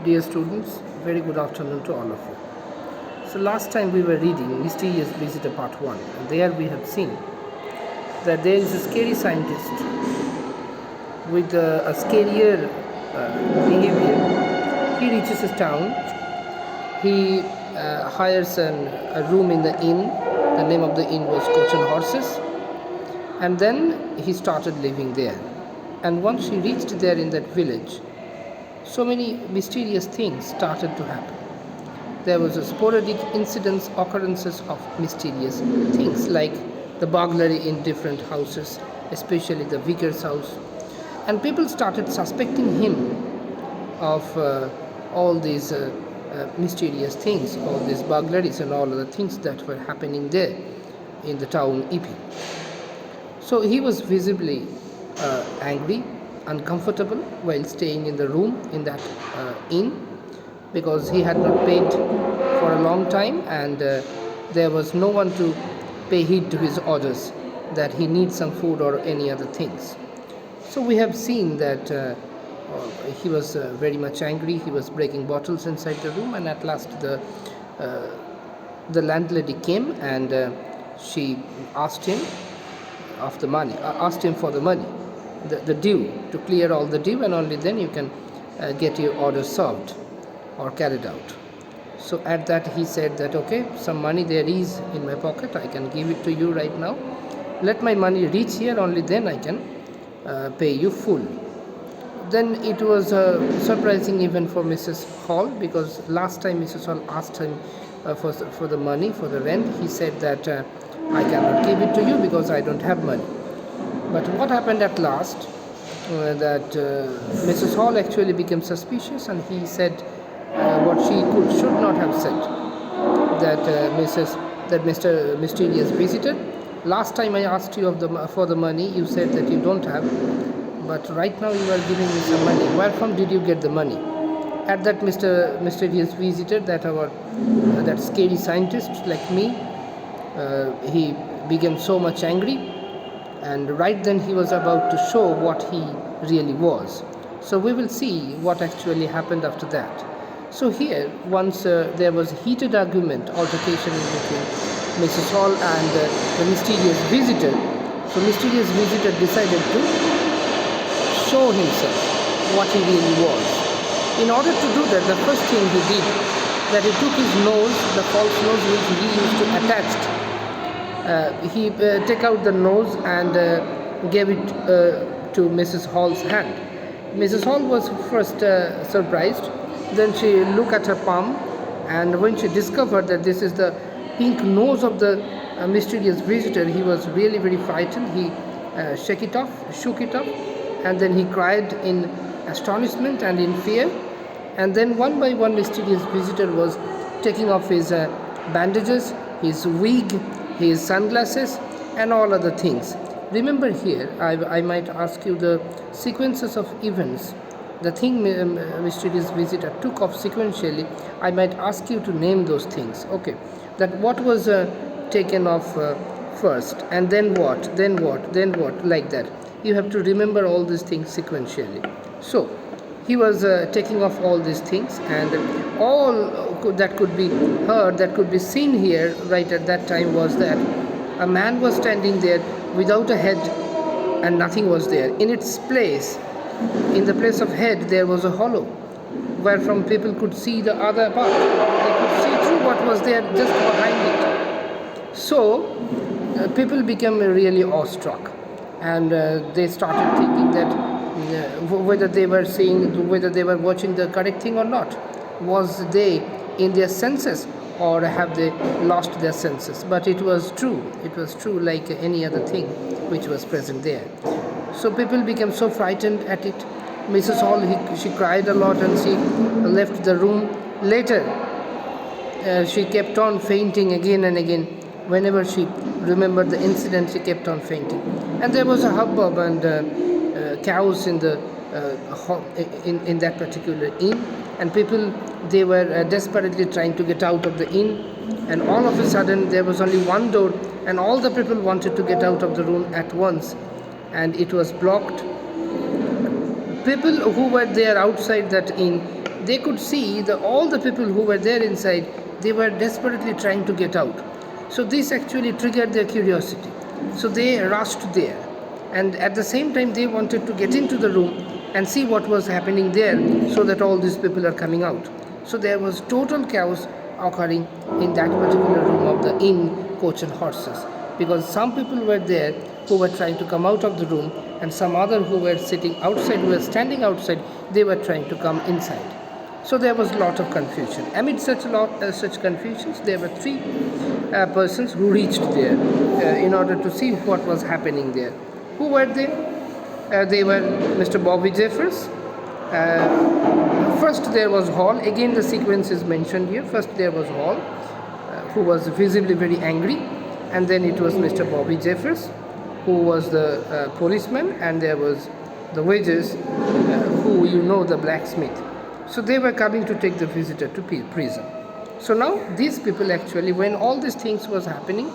Dear students, very good afternoon to all of you. So last time we were reading Mysterious Visitor Part 1, and there we have seen that there is a scary scientist with a scarier behavior. He reaches a town, he hires a room in the inn. The name of the inn was Coach and Horses, and then he started living there. And once he reached there in that village, so many mysterious things started to happen. There was a sporadic incidents, occurrences of mysterious things like the burglary in different houses, especially the vicar's house. And people started suspecting him of all these mysterious things, all these burglaries and all other things that were happening there in the town Ipi. So he was visibly angry, uncomfortable while staying in the room in that inn because he had not paid for a long time, and there was no one to pay heed to his orders that he needs some food or any other things. So we have seen that he was very much angry. He was breaking bottles inside the room, and at last the landlady came and she asked him of the money, asked him for the money, the due, to clear all the due, and only then you can get your order served or carried out. So at that he said that, okay, some money there is in my pocket, I can give it to you right now. Let my money reach here, only then I can pay you full. Then it was surprising even for Mrs. Hall, because last time Mrs. Hall asked him for the money, for the rent. He said that I cannot give it to you because I don't have money. But what happened at last, that Mrs. Hall actually became suspicious, and he said what she should not have said, that Mr. Mysterious Visitor, last time I asked you for the money, you said that you don't have, but right now you are giving me some money. Where from did you get the money? At that, Mr. Mysterious Visitor, that scary scientist like me, he became so much angry, and right then he was about to show what he really was. So we will see what actually happened after that. So here, once there was a heated argument, altercation in between Mrs. Hall and the mysterious visitor. So mysterious visitor decided to show himself what he really was. In order to do that, the first thing he did, that he took his nose, the false nose which he used to attach. He took out the nose and gave it to Mrs. Hall's hand. Mrs. Hall was first surprised. Then she looked at her palm, and when she discovered that this is the pink nose of the mysterious visitor, he was really very frightened. He shook it off, and then he cried in astonishment and in fear. And then one by one, mysterious visitor was taking off his bandages, his wig, his sunglasses, and all other things. Remember here, I might ask you the sequences of events. The thing mysterious visitor took off sequentially, I might ask you to name those things. Okay, that what was taken off first, and then what, like that. You have to remember all these things sequentially. So he was taking off all these things, and all that could be heard, that could be seen here right at that time, was that a man was standing there without a head, and nothing was there. In its place, in the place of head, there was a hollow, where from people could see the other part. They could see through what was there just behind it. So people became really awestruck, and they started thinking that whether they were seeing, whether they were watching the correct thing or not. Was they in their senses, or have they lost their senses? But it was true. It was true like any other thing which was present there. So people became so frightened at it. Mrs. Hall, she cried a lot, and she left the room. Later, she kept on fainting again and again. Whenever she remembered the incident, she kept on fainting. And there was a hubbub and chaos in that particular inn, and people, they were desperately trying to get out of the inn. And all of a sudden, there was only one door, and all the people wanted to get out of the room at once, and it was blocked. People who were there outside that inn, they could see all the people who were there inside, they were desperately trying to get out. So this actually triggered their curiosity. So they rushed there, and at the same time they wanted to get into the room and see what was happening there, so that all these people are coming out. So there was total chaos occurring in that particular room of the inn, Coach and Horses, because some people were there who were trying to come out of the room, and some other who were sitting outside, who were standing outside, they were trying to come inside. So there was a lot of confusion. Amid such confusions, there were three persons who reached there in order to see what was happening there. Who were they? They were Mr. Bobby Jeffers. First there was Hall. Again the sequence is mentioned here. First there was Hall, who was visibly very angry, and then it was Mr. Bobby Jeffers, who was the policeman, and there was the Wedges, who the blacksmith. So they were coming to take the visitor to prison. So now these people actually, when all these things were happening,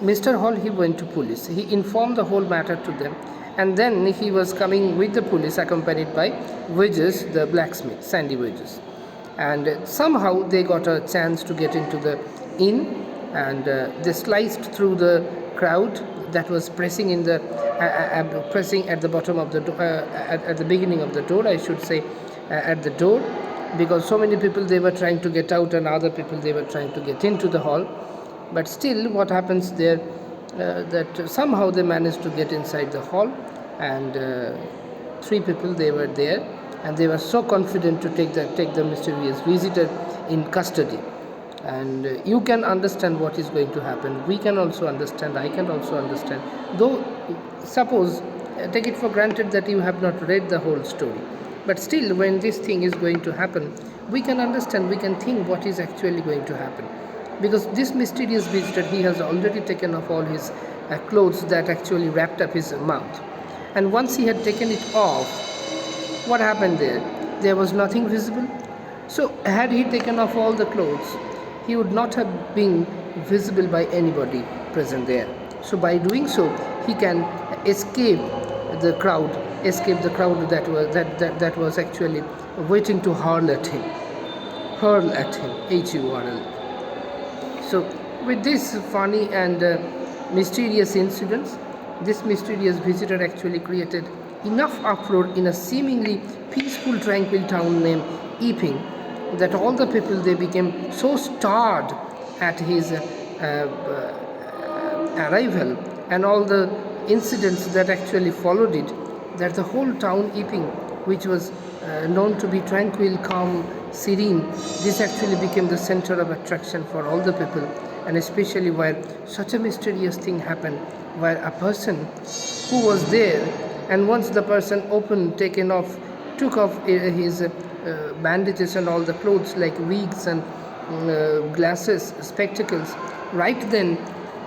Mr. Hall, he went to police. He informed the whole matter to them, and then he was coming with the police accompanied by Wedges, the blacksmith, Sandy Wedges. And somehow they got a chance to get into the inn, and they sliced through the crowd that was pressing in the pressing at the bottom of the at the beginning of the door, I should say, at the door, because so many people, they were trying to get out, and other people, they were trying to get into the hall. But still what happens there, that somehow they managed to get inside the hall, and three people, they were there, and they were so confident to take the mysterious visitor in custody. And you can understand what is going to happen. We can also understand, I can also understand. Though, suppose, take it for granted that you have not read the whole story. But still, when this thing is going to happen, we can understand, we can think what is actually going to happen. Because this mysterious visitor, he has already taken off all his clothes that actually wrapped up his mouth. And once he had taken it off, what happened there? There was nothing visible. So had he taken off all the clothes, he would not have been visible by anybody present there. So by doing so, he can escape the crowd that was actually waiting to hurl at him, HURL. So with this funny and mysterious incidents, this mysterious visitor actually created enough uproar in a seemingly peaceful, tranquil town named Epping, that all the people, they became so startled at his arrival and all the incidents that actually followed it, that the whole town Epping, which was known to be tranquil, calm, serene, this actually became the center of attraction for all the people, and especially where such a mysterious thing happened, where a person who was there, and once the person took off his bandages and all the clothes like wigs and glasses, spectacles, right then,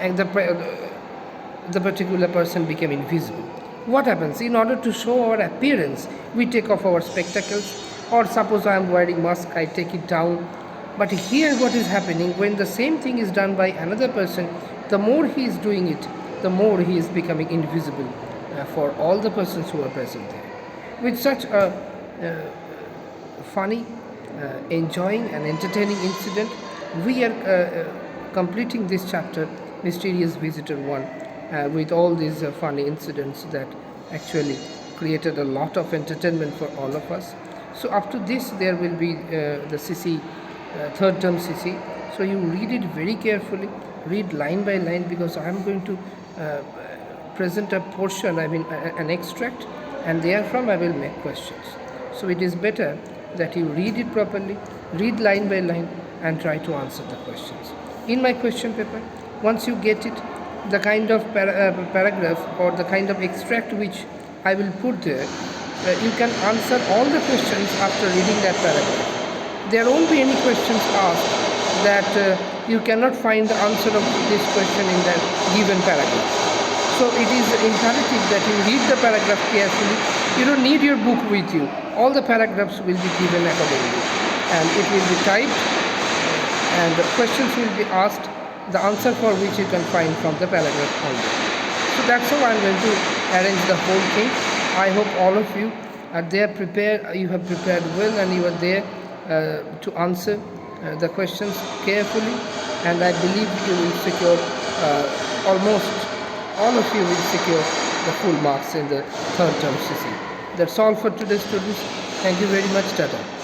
and the particular person became invisible. What happens? In order to show our appearance, we take off our spectacles, or suppose I am wearing mask, I take it down. But here what is happening, when the same thing is done by another person, the more he is doing it, the more he is becoming invisible for all the persons who are present there. With such a funny, enjoying and entertaining incident, we are completing this chapter, Mysterious Visitor 1, with all these funny incidents that actually created a lot of entertainment for all of us. So after this, there will be the CC, third term CC. So you read it very carefully, read line by line, because I am going to present a portion, an extract, and therefrom I will make questions. So it is better that you read it properly, read line by line, and try to answer the questions. In my question paper, once you get it, the kind of paragraph or the kind of extract which I will put there, you can answer all the questions after reading that paragraph. There won't be any questions asked that you cannot find the answer of this question in the given paragraph. So it is imperative that you read the paragraph carefully. You don't need your book with you. All the paragraphs will be given accordingly, and it will be typed, and the questions will be asked, the answer for which you can find from the paragraph only. So that's how I'm going to arrange the whole thing. I hope all of you are there prepared. You have prepared well, and you are there to answer the questions carefully, and I believe you will secure almost all of you will secure the full marks in the third term CC. That's all for today, students. Thank you very much. Tata.